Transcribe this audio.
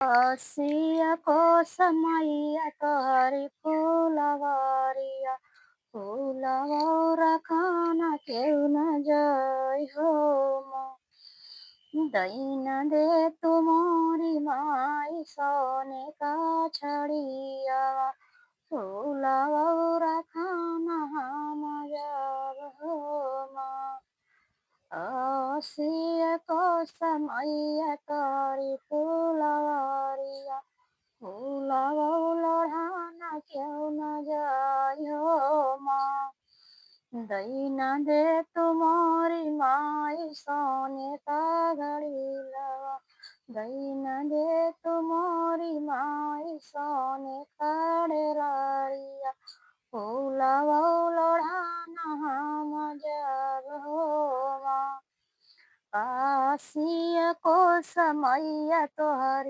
Asia కోసమయ్య తోరి फूलवारिया फूलवार खाना क्यों न जाय हो माँ दईना दे तुम्हारी माई सोने का छड़िया फूलवार खाना हम जाब हो माँ आसिया कोसमैया तोरी फूलवारिया फूलवा लोढ़ाना क्यों न जाय हो माँ दईना दे तुम्हारी माई सोने का घड़ीला दईना दे तुम्हारी माई सोने का डेरारिया फूलवा लोढ़ाना हम जाब हो माँ आसिया कोसमैया तोहरी